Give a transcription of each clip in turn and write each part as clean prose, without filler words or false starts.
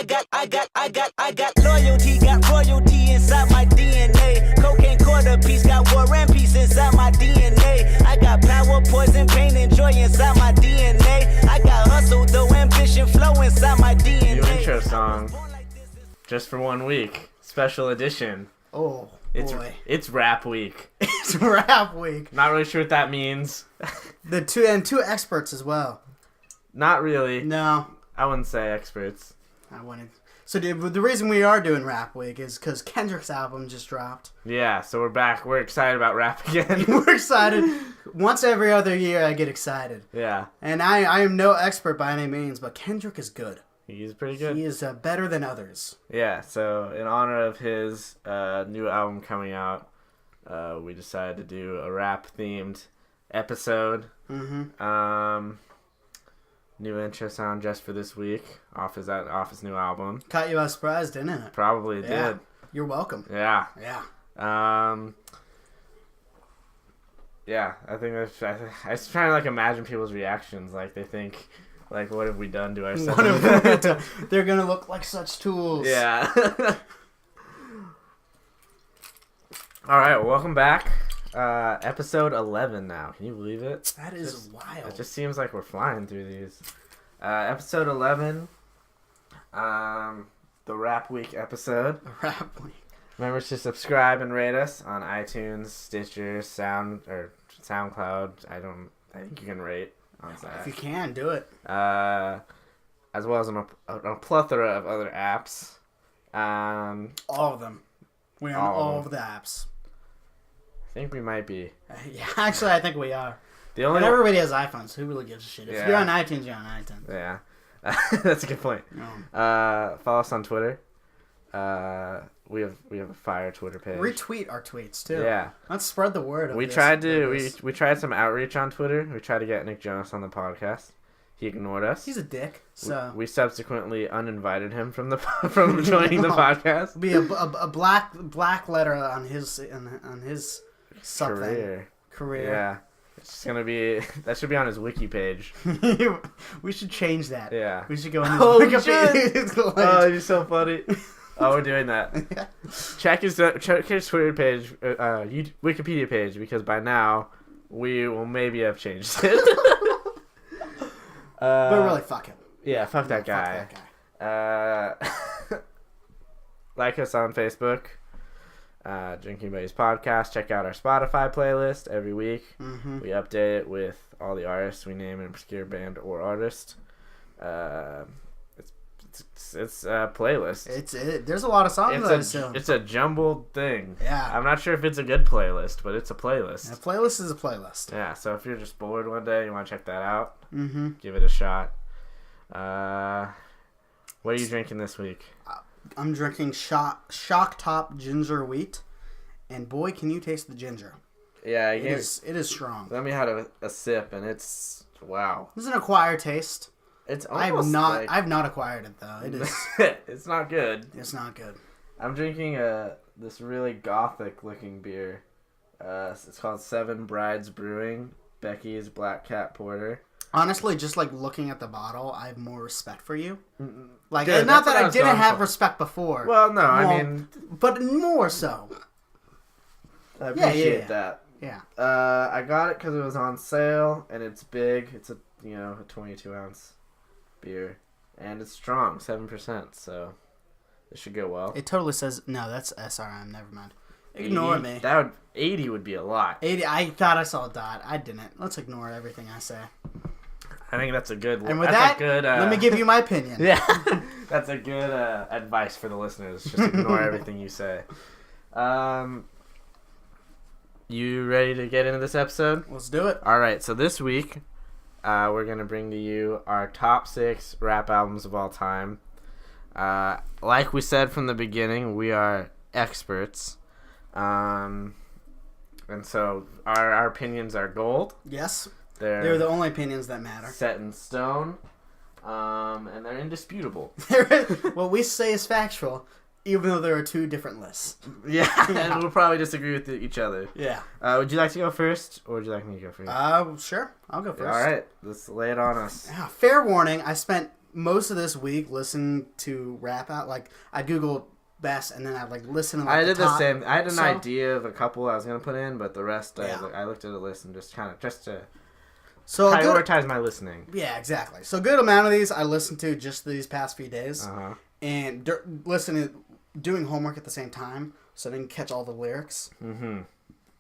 got loyalty, got royalty inside my DNA. Cocaine quarter piece, got war and peace inside my DNA. I got power, poison, pain, and joy inside my DNA. I got hustle, though, ambition, flow inside my DNA. New intro song, just for 1 week, special edition. Oh, boy. It's rap week. It's rap week. Not really sure what that means. Two experts as well. Not really. No. I wouldn't say experts. I wouldn't. So the reason we are doing rap week is because Kendrick's album just dropped. Yeah, so we're back. We're excited about rap again. We're excited. Once every other year I get excited. Yeah. And I am no expert by any means, but Kendrick is good. He's pretty good. He is better than others. Yeah, so in honor of his new album coming out, we decided to do a rap-themed episode. Mm-hmm. New intro sound just for this week off his new album. Caught you by surprise, didn't it? Probably did. You're welcome. Yeah. Yeah. Yeah, I think I was trying to like imagine people's reactions. Like they think, like, what have we done to ourselves? They're gonna look like such tools. Yeah. All right, welcome back. Episode 11 now. Can you believe it? That is wild. It just seems like we're flying through these. Episode 11. The Rap Week episode. Rap Week. Remember to subscribe and rate us on iTunes, Stitcher, SoundCloud. I think you can rate on that. If you can, do it. As well as on a plethora of other apps. All of them. We're on all of the apps. I think we might be. Yeah, actually, I think we are. But everybody has iPhones. Who really gives a shit? If Yeah. you're on iTunes, you're on iTunes. Yeah. That's a good point. Follow us on Twitter. We have a fire Twitter page. Retweet our tweets too. Yeah. Let's spread the word. We tried some outreach on Twitter. We tried to get Nick Jonas on the podcast. He ignored us. He's a dick. So we subsequently uninvited him from joining the podcast. Be a black letter on his something. Career. Yeah. It's just gonna be that should be on his wiki page. We should change that. Yeah. We should go on his Wikipedia. Oh, it'd be so funny. Oh, we're doing that. Check his Twitter page, Wikipedia page, because by now we will maybe have changed it. But really, fuck him. Yeah, fuck that guy. Like us on Facebook, Drinking Buddies Podcast. Check out our Spotify playlist every week. Mm-hmm. We update it with all the artists we name, an obscure band or artist. It's a playlist. There's a lot of songs. It's a jumbled thing. Yeah. I'm not sure if it's a good playlist, but it's a playlist. A playlist is a playlist. Yeah, so if you're just bored one day, you want to check that out, give it a shot. What are you drinking this week? I'm drinking Shock Top Ginger Wheat, and boy, can you taste the ginger. Yeah, it is strong. Let me have a sip, and it's wow. This is an acquired taste. It's almost I've not acquired it though. It is. It's not good. It's not good. I'm drinking this really gothic looking beer. It's called Seven Brides Brewing, Becky's Black Cat Porter. Honestly, just like looking at the bottle, I have more respect for you. Like, Good, not that I didn't have respect before. Well, no, I mean, but more so. I appreciate that. Yeah. I got it because it was on sale, and it's big. It's a 22 ounce beer, and it's strong, 7%. So it should go well. It totally says no. That's SRM. Never mind. Ignore me. 80 would be a lot. 80. I thought I saw a dot. I didn't. Let's ignore everything I say. I think that's a good. And with that, let me give you my opinion. Yeah, that's a good advice for the listeners. Just ignore everything you say. You ready to get into this episode? Let's do it. All right. So this week, we're gonna bring to you our top 6 rap albums of all time. Like we said from the beginning, we are experts. And so our opinions are gold. Yes. They're the only opinions that matter. Set in stone. And they're indisputable. What we say is factual, even though there are 2 different lists. Yeah, and we'll probably disagree with each other. Yeah. Would you like to go first, or would you like me to go first? Sure. I'll go first. All right. Let's lay it on us. Fair warning, I spent most of this week listening to rap out. Like I googled best, and then I like listen. To, like, I did the top same. I had an song. idea of a couple I was gonna put in, but the rest Yeah. I looked at a list and just to So a good, prioritize my listening. yeah, exactly. So a good amount of these I listened to just these past few days, and doing homework at the same time, so I didn't catch all the lyrics,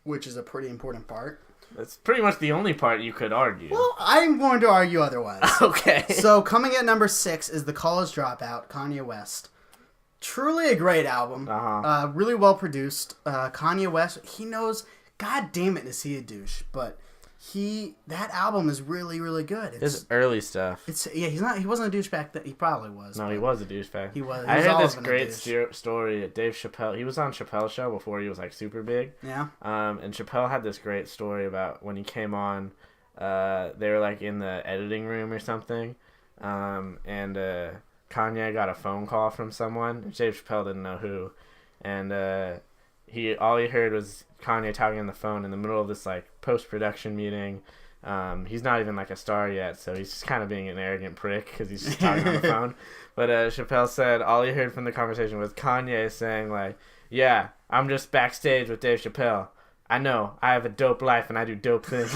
which is a pretty important part. That's pretty much the only part you could argue. Well, I'm going to argue otherwise. Okay. So coming at number 6 is The College Dropout, Kanye West. Truly a great album. Really well produced. Kanye West, he knows, god damn it, is he a douche, but that album is really, really good. It's early stuff. He wasn't a douchebag. He probably was. No, he was a douchebag. He was. I heard always this been a great douche. story. Dave Chappelle, he was on Chappelle's show before he was like super big. Yeah. And Chappelle had this great story about when he came on. They were like in the editing room or something, and Kanye got a phone call from someone. Dave Chappelle didn't know who, and all he heard was Kanye talking on the phone in the middle of this like post-production meeting. He's not even like a star yet, so he's just kind of being an arrogant prick because he's just talking on the phone. But Chappelle said all he heard from the conversation was Kanye saying like, "Yeah, I'm just backstage with Dave Chappelle. I know I have a dope life and I do dope things."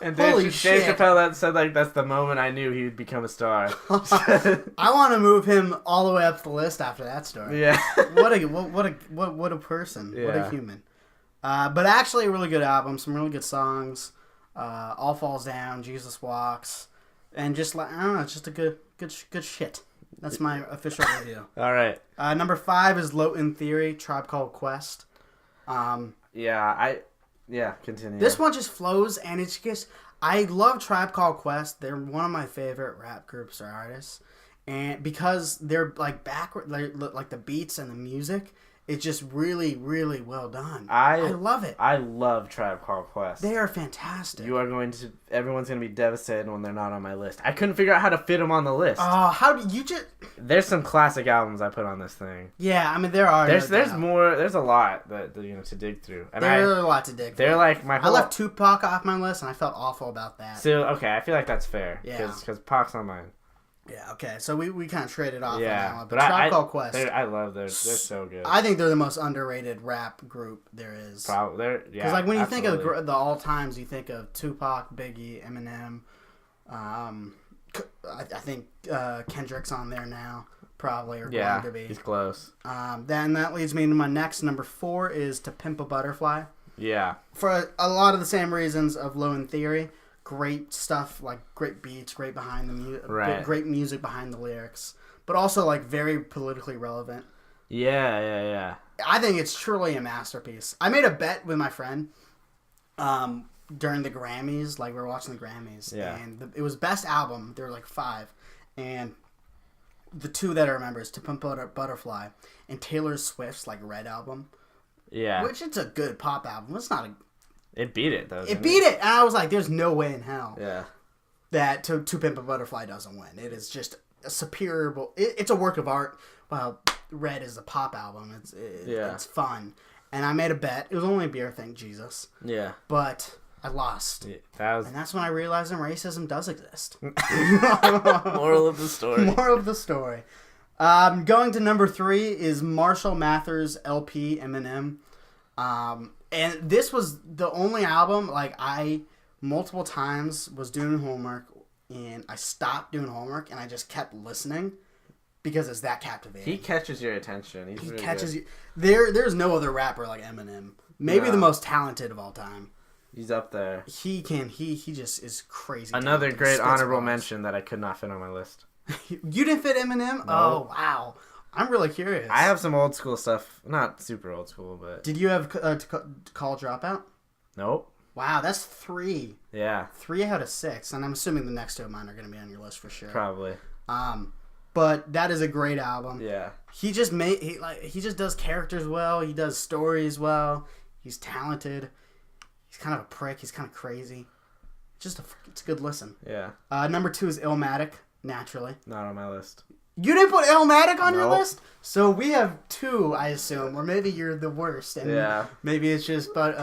And Holy Dave shit. Chappelle said like, "That's the moment I knew he would become a star." I want to move him all the way up the list after that story. Yeah. What a person. What a Yeah. human. But actually a really good album. Some really good songs. All Falls Down, Jesus Walks, and just like I don't know, it's just a good shit. That's my official review. All right. Number 5 is Low End Theory, Tribe Called Quest. Continue. This one just flows, and it's just I love Tribe Called Quest. They're one of my favorite rap groups or artists, and because they're like backward, like the beats and the music, it's just really, really well done. I love it. I love Tribe Called Quest. They are fantastic. Everyone's going to be devastated when they're not on my list. I couldn't figure out how to fit them on the list. Oh, how do you just? There's some classic albums I put on this thing. Yeah, I mean there are. There's more. There's a lot that to dig through. And There's a lot to dig. They're like my. I left Tupac off my list, and I felt awful about that. So okay, I feel like that's fair. Yeah. Because Pac's on mine. Yeah. Okay. So we kind of traded off. Yeah. On that one. But Tribe Called Quest. I love they're so good. I think they're the most underrated rap group there is. Probably. Yeah. Because like when you think absolutely. of the all times, you think of Tupac, Biggie, Eminem. I think Kendrick's on there now, probably, or going to be. He's close. Then that leads me to my next number 4 is To Pimp a Butterfly. Yeah. For a lot of the same reasons of Low End Theory. Great stuff, like great beats, great behind the music, great music behind the lyrics, but also like very politically relevant. Yeah. I think it's truly a masterpiece. I made a bet with my friend during the Grammys, like we were watching the Grammys, and it was best album. There were like 5, and the 2 that I remember is To Pimp a Butterfly and Taylor Swift's like Red album. Yeah. Which it's a good pop album. It's not a. It beat it though. It beat it, and I was like, "There's no way in hell." Yeah. That To Pimp a Butterfly doesn't win. It is just a superior. It's a work of art. Well, Red is a pop album. It's fun, and I made a bet. It was only a beer thing, Jesus. Yeah. But I lost, and that's when I realized that racism does exist. Moral of the story. Moral of the story. Going to number 3 is Marshall Mathers LP Eminem. And this was the only album, like, I multiple times was doing homework, and I stopped doing homework, and I just kept listening, because it's that captivating. He catches your attention. He really catches you. There's no other rapper like Eminem. Maybe the most talented of all time. He's up there. He just is crazy. Another talented. great honorable bars. mention that I could not fit on my list. You didn't fit Eminem? No. Oh, wow. I'm really curious. I have some old school stuff. Not super old school, but... Did you have College Dropout? Nope. Wow, that's 3. Yeah. 3 out of 6, and I'm assuming the next 2 of mine are going to be on your list for sure. Probably. But that is a great album. Yeah. He just does characters well. He does stories well. He's talented. He's kind of a prick. He's kind of crazy. It's a good listen. Yeah. Number 2 is Illmatic, naturally. Not on my list. You didn't put Illmatic on your Nope. list? So we have 2, I assume, or maybe you're the worst. And maybe it's just, but,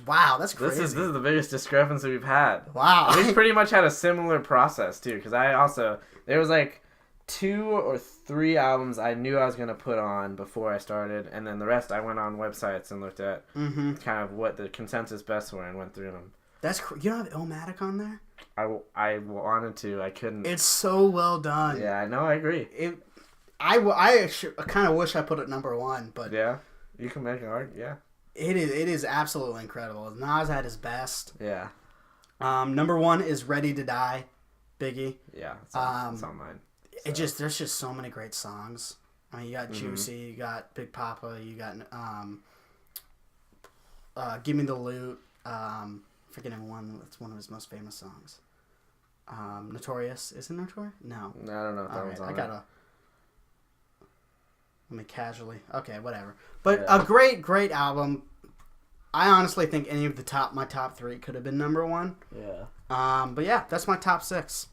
wow, that's crazy. This is the biggest discrepancy we've had. Wow. We've pretty much had a similar process, too, because I also There was like 2 or 3 albums I knew I was going to put on before I started, and then the rest I went on websites and looked at kind of what the consensus best were and went through them. You don't have Illmatic on there? I wanted to. I couldn't. It's so well done. Yeah, I know. I agree. I kind of wish I put it number 1, but Yeah, you can make an argument. Yeah. it is absolutely incredible. Nas at his best. Yeah. Number 1 is Ready to Die, Biggie. Yeah. It's on mine. So. There's just so many great songs. I mean, you got Juicy, you got Big Papa, you got Give Me the Loot. Forgetting one. It's one of his most famous songs. Notorious. Is it Notorious? No. I don't know if that one's on. Let me casually. Okay, whatever. But a great album. I honestly think any of my top 3 could have been number 1. Yeah. But yeah, that's my top 6.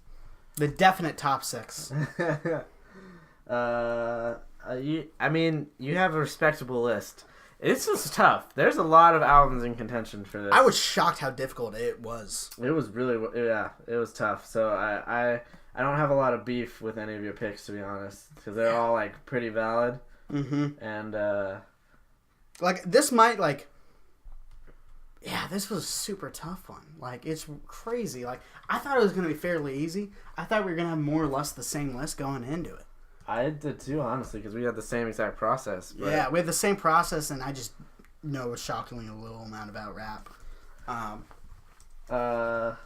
The definite top 6. I mean, you have a respectable list. This was tough. There's a lot of albums in contention for this. I was shocked how difficult it was. It was really, it was tough. So I don't have a lot of beef with any of your picks, to be honest, because they're all like pretty valid. Mm-hmm. And like this might like. Yeah, this was a super tough one. Like, it's crazy. Like, I thought it was going to be fairly easy. I thought we were going to have more or less the same list going into it. I did too, honestly, because we had the same exact process. But... Yeah, we had the same process, and I just know a shockingly little amount about rap. Alright,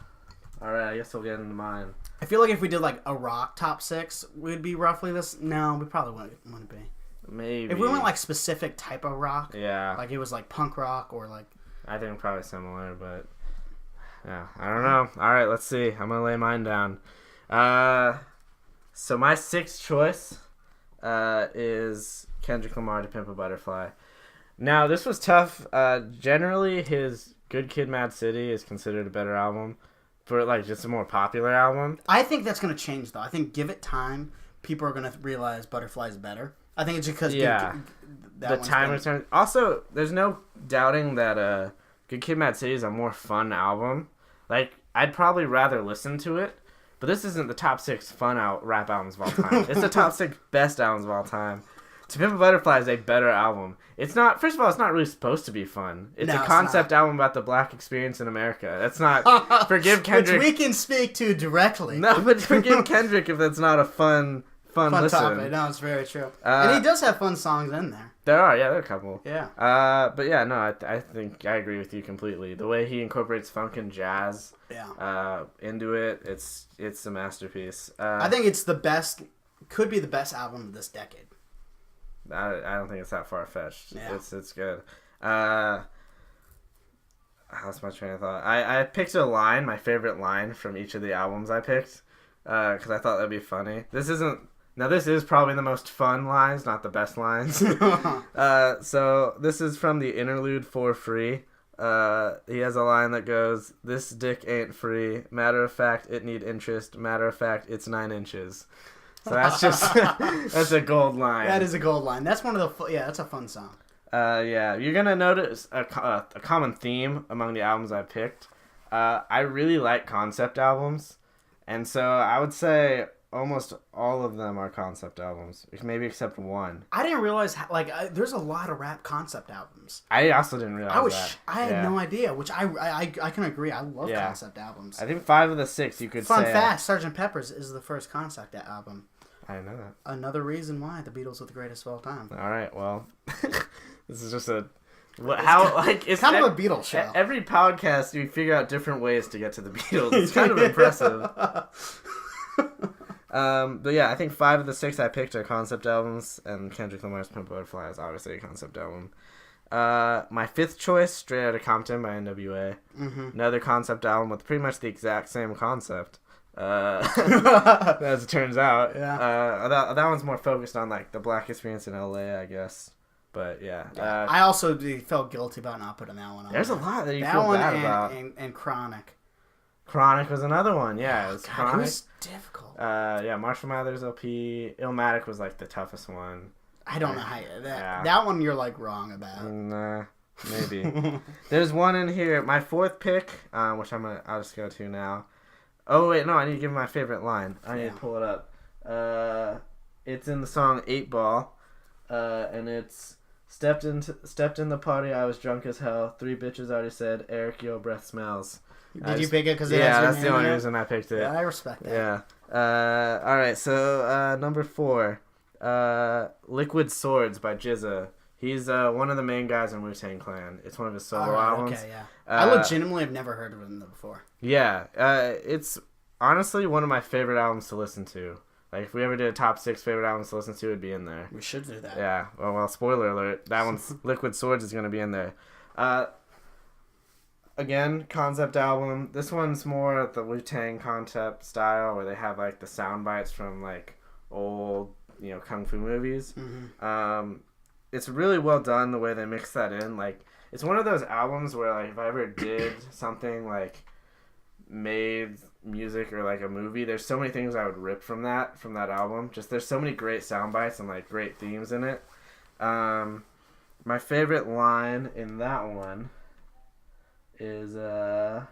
I guess we'll get into mine. I feel like if we did, like, a rock top 6, we'd be roughly this. No, we probably wouldn't be. Maybe. If we went, like, specific type of rock. Yeah. Like, it was, like, punk rock or, like... I think probably similar, but yeah, I don't know. All right, let's see. I'm gonna lay mine down. So my 6th choice is Kendrick Lamar to Pimp a Butterfly. Now this was tough. Generally, his Good Kid, Mad City is considered a better album, for like just a more popular album. I think that's gonna change though. I think give it time, people are gonna realize Butterfly's better. I think it's because the time return. Also, there's no doubting that Good Kid, Mad City is a more fun album. Like, I'd probably rather listen to it, but this isn't the top 6 fun rap albums of all time. It's the top 6 best albums of all time. To Pimp a Butterfly is a better album. It's not. First of all, it's not really supposed to be fun. It's a concept album about the black experience in America. That's not. Forgive Kendrick. Which we can speak to directly. No, but forgive Kendrick if that's not a fun listen. Topic. No, it's very true. And he does have fun songs in there. There are a couple. Yeah. But yeah, no, I think I agree with you completely. The way he incorporates funk and jazz, into it, it's a masterpiece. I think it's the best. Could be the best album of this decade. I don't think it's that far fetched. Yeah. It's good. That's my train of thought. I picked a line, my favorite line from each of the albums I picked, because I thought that'd be funny. This is probably the most fun lines, not the best lines. So this is from the interlude for Free. He has a line that goes, "This dick ain't free. Matter of fact, it need interest. Matter of fact, it's 9 inches." So that's just that's a gold line. That is a gold line. That's one of the that's a fun song. Yeah, you're gonna notice a common theme among the albums I picked. I really like concept albums, and so I would say almost all of them are concept albums, maybe except one. I didn't realize there's a lot of rap concept albums. I also didn't realize that. I had no idea, which I can agree. I love concept albums. I think 5 of the 6 you could say. Fun fact: Sgt. Pepper's is the first concept album. I didn't know that. Another reason why the Beatles are the greatest of all time. All right, well, this is just it's kind of a Beatles show. Every podcast we figure out different ways to get to the Beatles. It's kind of impressive. But yeah, I think 5 of the 6 I picked are concept albums, and Kendrick Lamar's Pimp a Butterfly is obviously a concept album. My 5th choice, Straight Outta Compton by NWA. Mm-hmm. Another concept album with pretty much the exact same concept. As it turns out. Yeah. That one's more focused on like the black experience in LA, I guess. But yeah. I also felt guilty about not putting that one on. There's a lot that you feel bad about. And Chronic. Chronic was another one, yeah. It was Chronic. It was difficult. Yeah, Marshall Mathers LP. Illmatic was like the toughest one. I don't know how that one you're like wrong about. Nah, maybe. There's one in here. My 4th pick, which I'll just go to now. Oh wait, no, I need to give my favorite line. I need to pull it up. It's in the song 8 Ball, and it's stepped in the party. I was drunk as hell. 3 bitches already said, Eric, your breath smells. Did you pick it because yeah, that's the only reason I picked it. Yeah, I respect that. Yeah. All right. So number 4, Liquid Swords by GZA. He's one of the main guys in Wu-Tang Clan. It's one of his solo albums. Okay, yeah. I legitimately have never heard of him before. Yeah. It's honestly one of my favorite albums to listen to. Like, if we ever did a top 6 favorite albums to listen to, it'd be in there. We should do that. Yeah. Well, spoiler alert. That one's Liquid Swords is going to be in there. Again, concept album. This one's more the Wu-Tang concept style, where they have, like, the sound bites from, like, old, kung fu movies. Mm-hmm. It's really well done the way they mix that in. Like, it's one of those albums where, like, if I ever did something, like, made music or, like, a movie, there's so many things I would rip from that album. Just, there's so many great sound bites and, like, great themes in it. My favorite line in that one is, let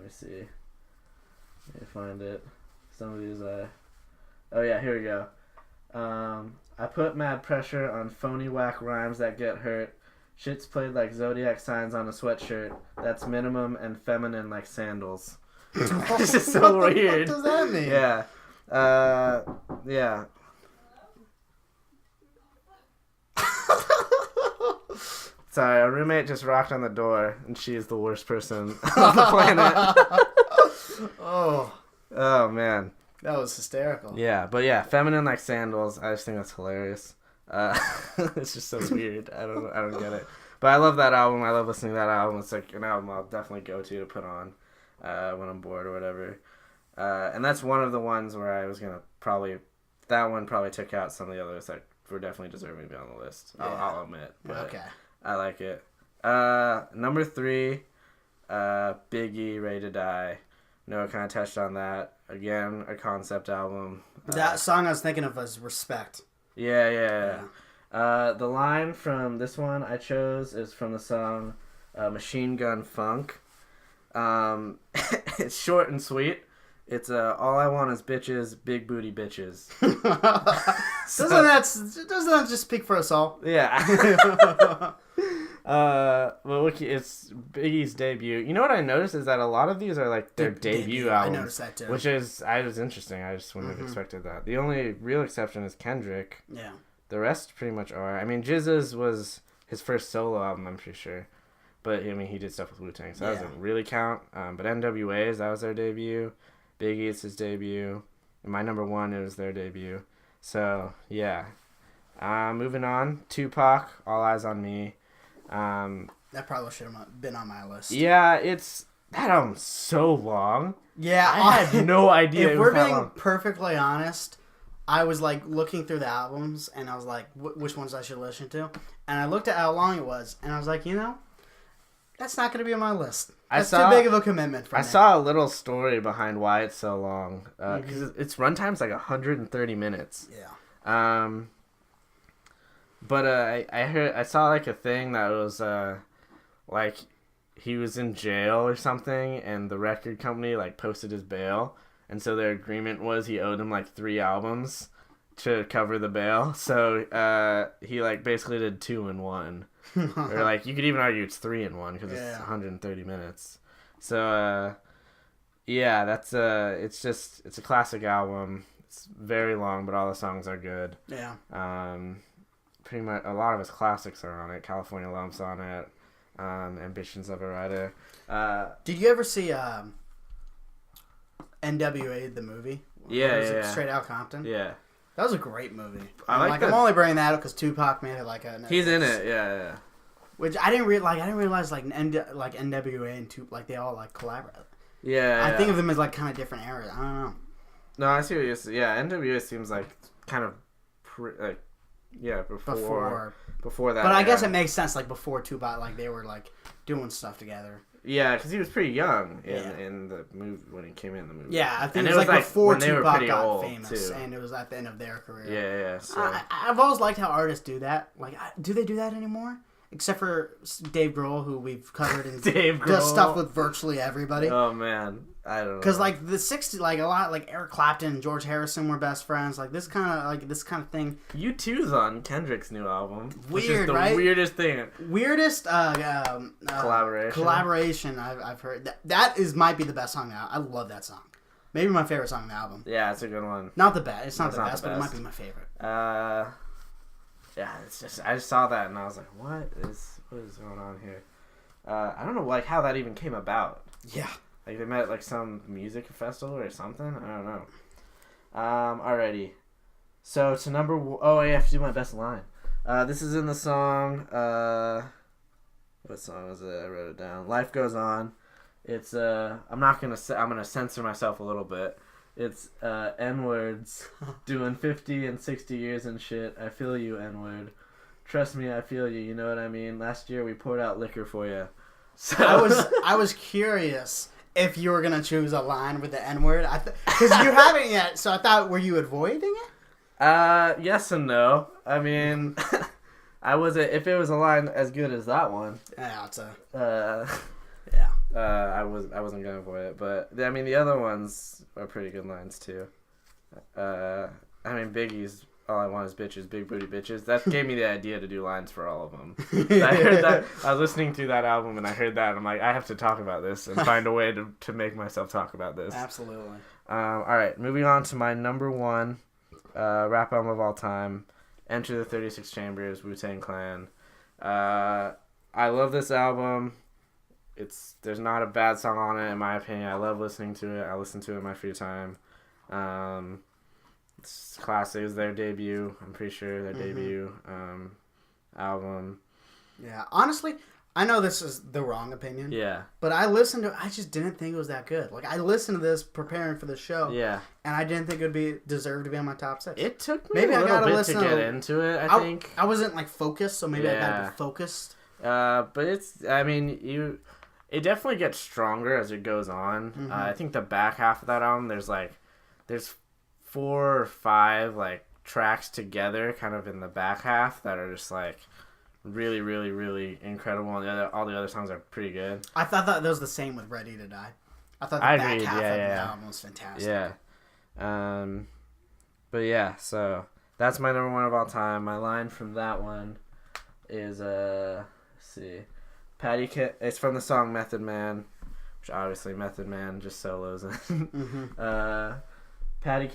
me see. Let me find it. Some of these, oh yeah, here we go. I put mad pressure on phony whack rhymes that get hurt. Shit's played like zodiac signs on a sweatshirt. That's minimum and feminine like sandals. It's just so weird. What does that mean? Yeah. Yeah. Sorry, our roommate just rocked on the door, and she is the worst person on the planet. Oh, man. That was hysterical. Yeah, but yeah, feminine like sandals. I just think that's hilarious. It's just so weird. I don't get it. But I love that album. I love listening to that album. It's like an album I'll definitely go to put on when I'm bored or whatever. And that's one of the ones where I was gonna that one probably took out some of the others that were definitely deserving to be on the list. Yeah. I'll admit. But Okay. I like it. Number 3, Biggie, Ready to Die. Noah kind of touched on that. Again, a concept album. That song I was thinking of was Respect. Yeah. The line from this one I chose is from the song Machine Gun Funk. It's short and sweet. It's all I want is bitches, big booty bitches. Doesn't that just speak for us all? Yeah. Well, it's Biggie's debut. You know what I noticed is that a lot of these are like their debut albums. I noticed that too. Which is interesting. I just wouldn't have expected that. The only real exception is Kendrick. Yeah. The rest pretty much are. I mean, GZA's was his first solo album, I'm pretty sure. But, I mean, he did stuff with Wu-Tang, so that doesn't really count. But NWA's, that was their debut. Biggie's his debut. And my number 1, it was their debut. So, yeah. Moving on. Tupac, All Eyes on Me. That probably should have been on my list. Yeah, that album's so long. Yeah, I had no idea If it we're was that being long. perfectly honest, I was like looking through the albums and I was like, which ones I should listen to, and I looked at how long it was, and I was like, that's not going to be on my list. That's too big of a commitment for me. I saw a little story behind why it's so long, because its runtime's like 130 minutes. Yeah. But I saw like a thing that was like he was in jail or something, and the record company like posted his bail, and so their agreement was he owed him like 3 albums to cover the bail. So he like basically did 2 in 1, or like you could even argue it's 3 in 1 because it's 130 minutes. So yeah, that's it's a classic album. It's very long, but all the songs are good. Yeah. Pretty much a lot of his classics are on it. California Lump's on it. Ambitions of a Writer. Did you ever see NWA the movie? Yeah. Straight Outta Compton. Yeah. That was a great movie. I like that. I'm only bringing that up because Tupac made it like a. He's in it. Yeah. Which I didn't realize like NWA and Tupac like they all like collaborate. Yeah. I think of them as like kind of different eras. I don't know. No, I see what you're saying. Yeah, NWA seems like kind of before that. But I guess it makes sense like before Tupac, like they were like doing stuff together. Yeah, because he was pretty young in the movie when he came in the movie. Yeah, I think and it was like before when they were Tupac pretty got old, famous, too. and it was at the end of their career. Yeah. So. I've always liked how artists do that. Like, do they do that anymore? except for Dave Grohl, who we've covered and Dave does Grohl. stuff with virtually everybody. Oh man, I don't know. Because like the '60s, like a lot, like Eric Clapton and George Harrison were best friends. Like this kind of thing. U2's on Kendrick's new album. Which is Weird, the right? weirdest thing. Weirdest Collaboration. I've heard. That might be the best song now. I love that song. Maybe my favorite song on the album. Yeah, it's a good one. Not the best. It's not It's the not best, the but it might best. be my favorite. Yeah, it's just I just saw that and I was like, what is going on here? I don't know like how that even came about. Yeah. Like they met at like some music festival or something. I don't know. Alrighty. So to oh, I have to do my best line. This is in the song. What song is it? I wrote it down. Life Goes On. It's I'm gonna censor myself a little bit. It's N-words doing 50 and 60 years and shit. I feel you, N-word. Trust me, I feel you. You know what I mean? Last year we poured out liquor for you. So I was curious if you were gonna choose a line with the N-word. Because you haven't yet, so I thought, were you avoiding it? Yes and no. I mean, I wasn't. If it was a line as good as that one, Yeah, it's a yeah. yeah. I wasn't gonna avoid it, but I mean the other ones are pretty good lines too. I mean Biggie's "All I Want Is Bitches, Big Booty Bitches." That gave me the idea to do lines for all of them. I heard that. I was listening to that album and I heard that. And I'm like, I have to talk about this and find a way to make myself talk about this. Absolutely. All right, moving on to my number one rap album of all time, Enter the 36 Chambers, Wu-Tang Clan. I love this album. There's not a bad song on it in my opinion. I love listening to it. I listen to it in my free time. It's classic. It was their debut. I'm pretty sure their debut album. Yeah. Honestly, I know this is the wrong opinion. Yeah. But I listened to it. I just didn't think it was that good. Like I listened to this preparing for the show. Yeah. And I didn't think it would deserve to be on my top 6. It took me Maybe a I little gotta bit listen to get to- into it, I think. I wasn't like focused, so maybe I gotta Yeah. be focused. But it definitely gets stronger as it goes on. Mm-hmm. I think the back half of that album, there's 4 or 5 like tracks together, kind of in the back half that are just like really, really, really incredible. And all the other songs are pretty good. I thought that was the same with Ready to Die. I thought the I back agreed, half yeah, of the yeah. album was fantastic. Yeah. But yeah, so that's my number one of all time. My line from that one is let's see. It's from the song Method Man, which obviously Method Man just solos in. Mm-hmm. Patty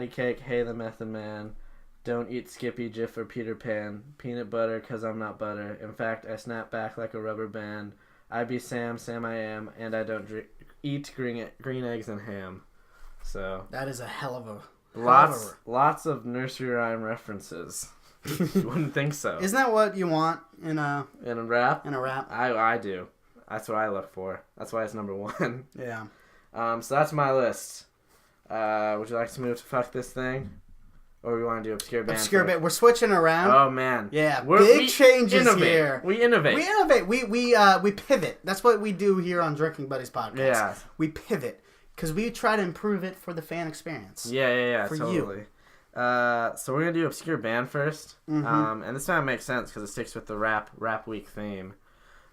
cake, hey the Method Man. Don't eat Skippy, Jif, or Peter Pan. Peanut butter, 'cause I'm not butter. In fact, I snap back like a rubber band. I be Sam I am, and I don't eat green eggs and ham. So That is a hell of a lots of nursery rhyme references. You wouldn't think so. Isn't that what you want in a rap? rap? I do. That's what I look for. That's why it's number one. Yeah. So that's my list. Would you like to move to Fuck This Thing? Or we want to do Obscure Band? Obscure first? band. We're switching around. Oh, man. Yeah, We big changes innovate. here. We innovate. We innovate. We pivot. That's what we do here on Drinking Buddies podcast. Yeah. We pivot because we try to improve it for the fan experience. Yeah, For totally. you. So we're going to do Obscure Band first. Mm-hmm. And this time makes sense because it sticks with the rap week theme.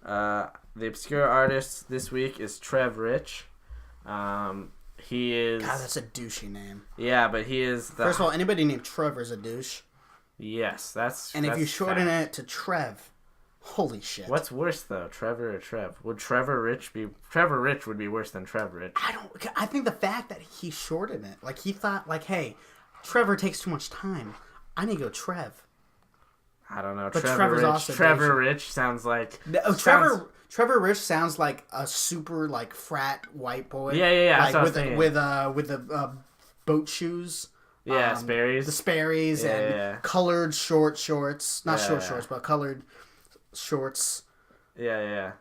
The obscure artist this week is Trev Rich. He is... God, that's a douchey name. Yeah, but he is the... First of all, anybody named Trevor's a douche. Yes, that's... And if that's you shorten fact. it to Trev, holy shit. What's worse though, Trevor or Trev? Would Trevor Rich be? Trevor Rich would be worse than Trev Rich. I think the fact that he shortened it, like he thought, like, hey, Trevor takes too much time. I need to go Trev. I don't know. But Trevor Trevor's Rich. also Trevor douchey. Rich sounds like. Trevor Rich sounds like a super like frat white boy. Yeah. Like That's what I was with thinking. with the boat shoes. Yeah, Sperry's. The Sperry's and Yeah. colored shorts. Not short Yeah. shorts, but colored shorts. Yeah.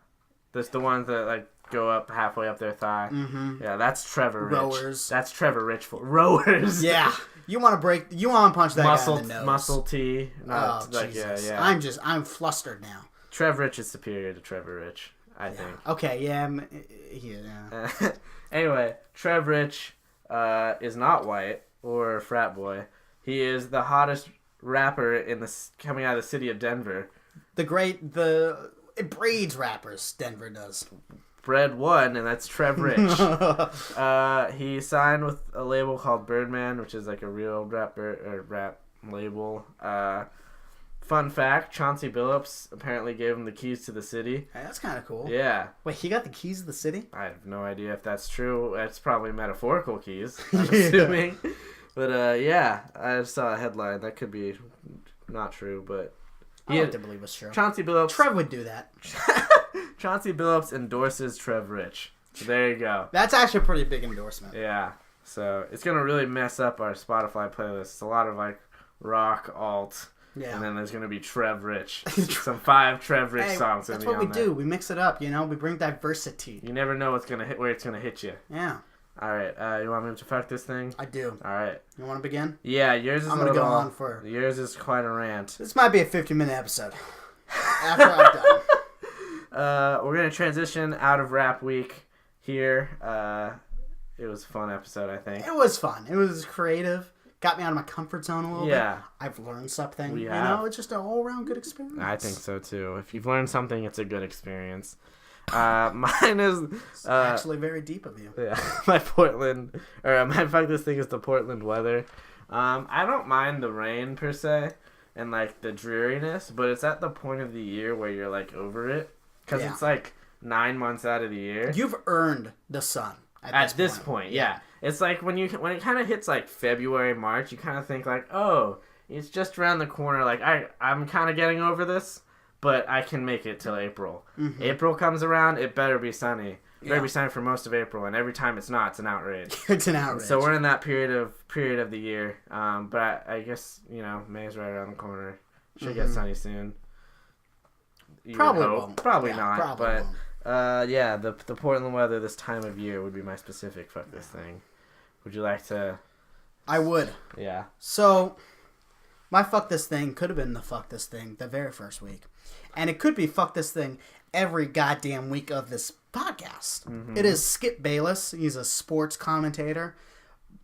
There's the ones that like go up halfway up their thigh. Mm-hmm. Yeah, that's Trevor Rich. Rowers. That's Trevor Rich for rowers. Yeah. You want to punch that guy in the nose. muscle tee. Oh, Like, Jesus. yeah. I'm flustered now. Trev Rich is superior to Trevor Rich, I think. Okay, yeah. Yeah. Anyway, Trev Rich is not white or a frat boy. He is the hottest rapper coming out of the city of Denver. It breeds rappers, Denver does. Bred one, and that's Trev Rich. He signed with a label called Birdman, which is like a real rap label. Fun fact, Chauncey Billups apparently gave him the keys to the city. Hey, that's kind of cool. Yeah. Wait, he got the keys to the city? I have no idea if that's true. It's probably metaphorical keys, I'm assuming. But yeah, I just saw a headline. That could be not true, but... I like to believe it's true. Chauncey Billups... Trev would do that. Chauncey Billups endorses Trev Rich. So there you go. That's actually a pretty big endorsement. Yeah. So it's going to really mess up our Spotify playlist. It's a lot of like rock, alt, and then there's going to be Trev Rich. Some 5 Trev Rich songs. That's what we do. We mix it up, you know? We bring diversity. You never know what's going to hit, where it's going to hit you. Yeah. All right. You want me to fuck this thing? I do. All right. You want to begin? Yeah, yours is I'm going to go on for... Yours is quite a rant. This might be a 50-minute episode. After I'm done. We're going to transition out of Rap Week here. It was a fun episode, I think. It was fun. It was creative. Got me out of my comfort zone a little bit. Yeah. I've learned something. We you have. know, it's just an all-around good experience. I think so, too. If you've learned something, it's a good experience. Mine is... It's actually very deep of you. Yeah, my fuck this thing is the Portland weather. I don't mind the rain, per se, and, like, the dreariness, but it's at the point of the year where you're, like, over it. Because it's, like, 9 months out of the year. You've earned the sun. At this point, yeah. It's like when it kind of hits like February, March, you kind of think like, oh, it's just around the corner. Like I'm kind of getting over this, but I can make it till April. Mm-hmm. April comes around, it better be sunny. It better be sunny for most of April, and every time it's not, it's an outrage. It's an outrage. So we're in that period of the year. But I guess May's right around the corner. Should get sunny soon. Probably won't. Probably not. Probably but. won't. The Portland weather this time of year would be my specific fuck this thing. Would you like to? I would. Yeah. So, my fuck this thing could have been the fuck this thing the very first week. And it could be fuck this thing every goddamn week of this podcast. Mm-hmm. It is Skip Bayless. He's a sports commentator.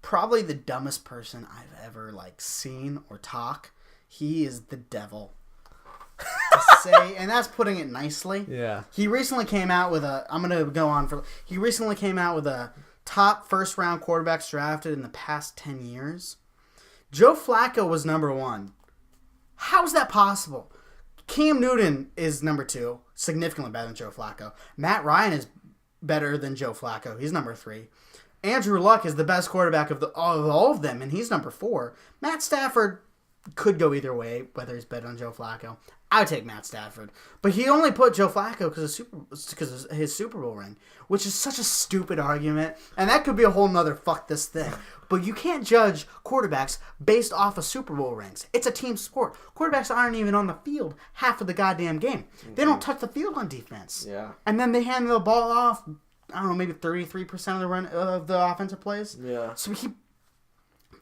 Probably the dumbest person I've ever, seen or talk. He is the devil. And that's putting it nicely. Yeah. He recently came out with he recently came out with a top first round quarterbacks drafted in the past 10 years. Joe Flacco was number 1. How is that possible? Cam Newton is number 2, significantly better than Joe Flacco. Matt Ryan is better than Joe Flacco. He's number 3. Andrew Luck is the best quarterback of all of them, and he's number 4. Matt Stafford could go either way, whether he's better than Joe Flacco. I would take Matt Stafford. But he only put Joe Flacco because of his Super Bowl ring, which is such a stupid argument. And that could be a whole nother fuck this thing. But you can't judge quarterbacks based off of Super Bowl rings. It's a team sport. Quarterbacks aren't even on the field half of the goddamn game. Mm-hmm. They don't touch the field on defense. Yeah. And then they hand the ball off, I don't know, maybe 33% of the run of the offensive plays. Yeah. So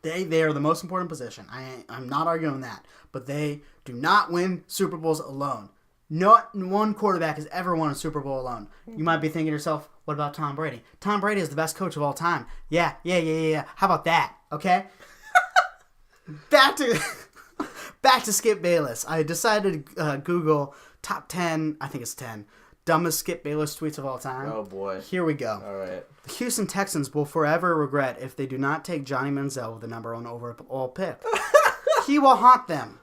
They are the most important position. I'm not arguing that. But they do not win Super Bowls alone. Not one quarterback has ever won a Super Bowl alone. You might be thinking to yourself, what about Tom Brady? Tom Brady is the best coach of all time. Yeah. How about that? Okay? Back to Skip Bayless. I decided to Google top 10, I think it's 10, dumbest Skip Bayless tweets of all time. Oh, boy. Here we go. All right. The Houston Texans will forever regret if they do not take Johnny Manziel with the number 1 overall pick. He will haunt them.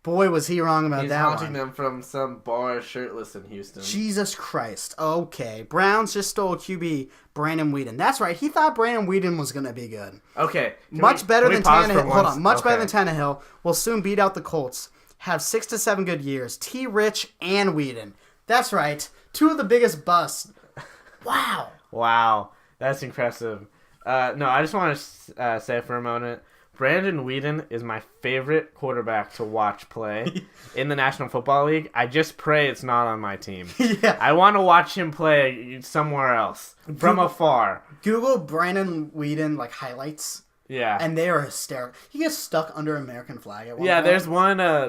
Boy, was he wrong about that one. He's haunting them from some bar shirtless in Houston. Jesus Christ. Okay. Browns just stole QB Brandon Weeden. That's right. He thought Brandon Weeden was going to be good. Okay. Much better than Tannehill. Hold on. Much better than Tannehill. Will soon beat out the Colts. Have 6 to 7 good years. T. Rich and Weeden. That's right. 2 of the biggest busts. Wow. Wow. That's impressive. No, I just want to say for a moment, Brandon Weeden is my favorite quarterback to watch play in the National Football League. I just pray it's not on my team. Yeah. I want to watch him play somewhere else, from afar. Google Brandon Weeden, highlights. Yeah. And they are hysterical. He gets stuck under an American flag at one Yeah, point.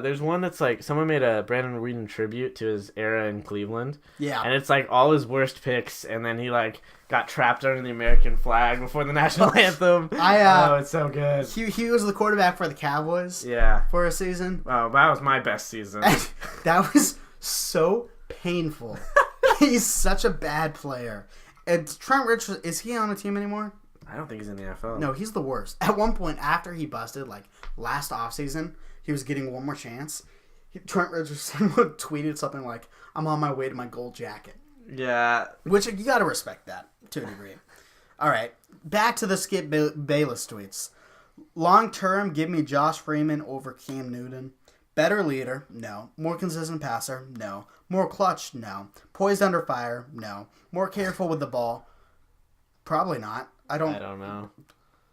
there's one that's someone made a Brandon Weeden tribute to his era in Cleveland. Yeah. And it's all his worst picks, and then he got trapped under the American flag before the national anthem. Oh, it's so good. He was the quarterback for the Cowboys. Yeah. For a season. Oh, that was my best season. That was so painful. He's such a bad player. And Trent Richardson, is he on a team anymore? I don't think he's in the NFL. No, he's the worst. At one point, after he busted, like, last offseason, he was getting one more chance. Trent Richardson tweeted something like, I'm on my way to my gold jacket. Yeah. Which, you gotta respect that, to a degree. All right, back to the Skip Bayless tweets. Long term, give me Josh Freeman over Cam Newton. Better leader? No. More consistent passer? No. More clutch? No. Poised under fire? No. More careful with the ball? Probably not. I don't know.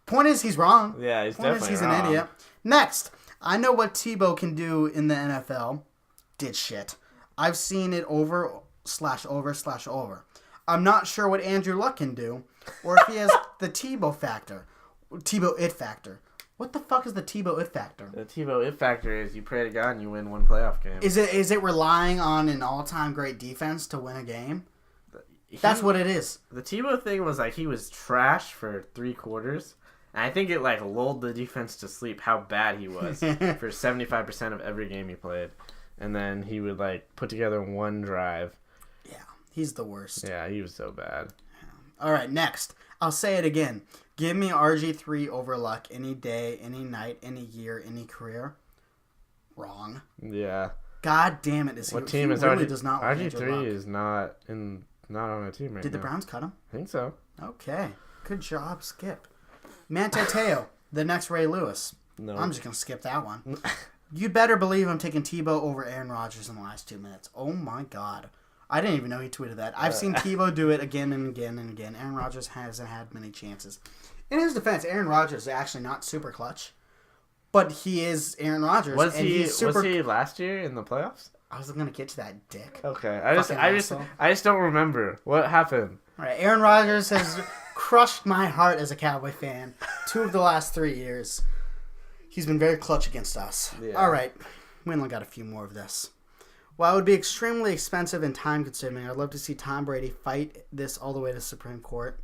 Point is, he's wrong. Yeah, he's Point definitely is, he's wrong. an idiot. Next, I know what Tebow can do in the NFL. Did shit. I've seen it over. I'm not sure what Andrew Luck can do, or if he has the Tebow factor. Tebow it factor. What the fuck is the Tebow it factor? The Tebow it factor is you pray to God and you win one playoff game. Is it relying on an all-time great defense to win a game? That's what it is. The Tebow thing was like he was trash for 3 quarters. And I think it like lulled the defense to sleep how bad he was for 75% of every game he played. And then he would like put together one drive. Yeah, he's the worst. Yeah, he was so bad. All right, next. I'll say it again. Give me RG3 over Luck any day, any night, any year, any career. Wrong. Yeah. God damn it! What team is really RG? does not like Andrew RG3 Luck. is not on a team right Did now. the Browns cut him? I think so. Okay. Good job, Skip. Manti Teo, the next Ray Lewis. No. I'm just going to skip that one. You better believe I'm taking Tebow over Aaron Rodgers in the last 2 minutes. Oh, my God. I didn't even know he tweeted that. I've seen Tebow do it again and again and again. Aaron Rodgers hasn't had many chances. In his defense, Aaron Rodgers is actually not super clutch. But he is Aaron Rodgers. Was and he he's super... was he last year in the playoffs? I was going to get to that, dick. Okay. Fucking I just don't remember what happened. All right, Aaron Rodgers has crushed my heart as a Cowboy fan 2 of the last 3 years. He's been very clutch against us. Yeah. All right, we only got a few more of this. While it would be extremely expensive and time-consuming, I'd love to see Tom Brady fight this all the way to the Supreme Court.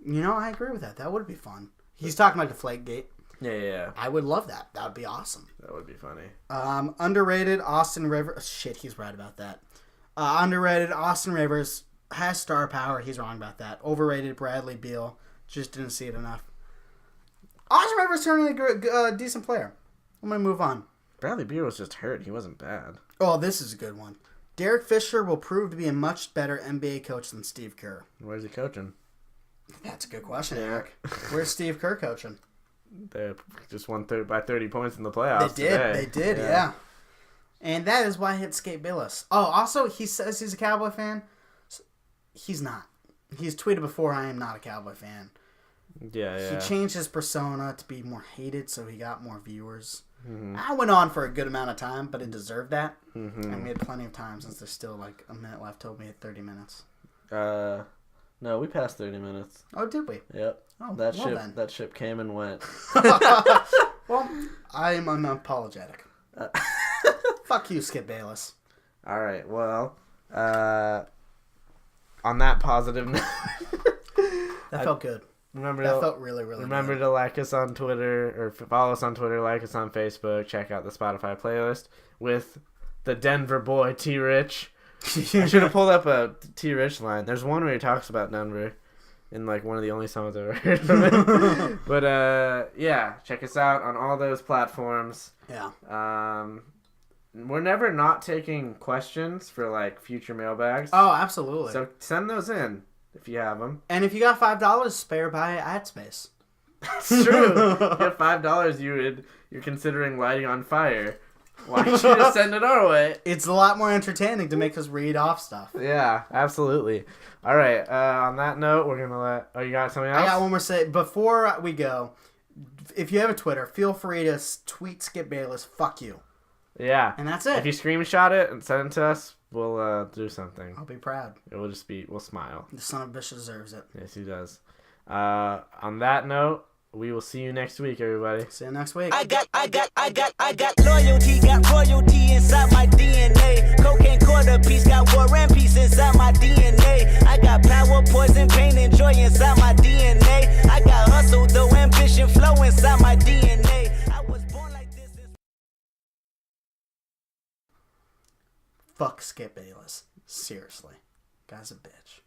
You know, I agree with that. That would be fun. He's talking about Deflategate. Yeah. I would love that. That would be awesome. That would be funny. Underrated Austin Rivers. Shit, he's right about that. Underrated Austin Rivers has star power. He's wrong about that. Overrated Bradley Beal. Just didn't see it enough. Austin Rivers turned into a decent player. I'm going to move on. Bradley Beal was just hurt. He wasn't bad. Oh, this is a good one. Derek Fisher will prove to be a much better NBA coach than Steve Kerr. Where's he coaching? That's a good question, Yeah. Eric. Where's Steve Kerr coaching? They just won by 30 points in the playoffs. They did, yeah. And that is why I hit Skate Bayless. Oh, also, he says he's a Cowboy fan. He's not. He's tweeted before, I am not a Cowboy fan. Yeah. He changed his persona to be more hated, so he got more viewers. Mm-hmm. I went on for a good amount of time, but it deserved that. Mm-hmm. And we had plenty of time since there's still like a minute left till we hit 30 minutes. No, we passed 30 minutes. Oh, did we? Yep. Oh, That ship came and went. Well, I am unapologetic. Fuck you, Skip Bayless. All right. Well, on that positive note, That felt good. remember That to, felt really, really remember good. to like us on Twitter or follow us on Twitter, like us on Facebook, check out the Spotify playlist with the Denver boy T Rich. I should have pulled up a T Rich line. There's one where he talks about Denver in like one of the only songs I've ever heard from him. But yeah, check us out on all those platforms. Yeah. We're never not taking questions for like future mailbags. Oh, absolutely. So send those in if you have them. And if you got $5, spare by ad space. It's true. If you have $5 you're considering lighting on fire. Why don't you just send it our way? It's a lot more entertaining to make us read off stuff. Yeah, absolutely. All right. On that note, we're gonna let. Oh, you got something else? I got one more say before we go. If you have a Twitter, feel free to tweet Skip Bayless. Fuck you. Yeah. And that's it. If you screenshot it and send it to us, we'll do something. I'll be proud. It will just be. We'll smile. The son of a bitch deserves it. Yes, he does. On that note, we will see you next week, everybody. See you next week. I got loyalty, got royalty inside my DNA. Cocaine quarter piece, got war and peace inside my DNA. I got power, poison, pain, and joy inside my DNA. I got hustle, though ambition, flow inside my DNA. I was born like this. Fuck Skip Bayless. Seriously. Guy's a bitch.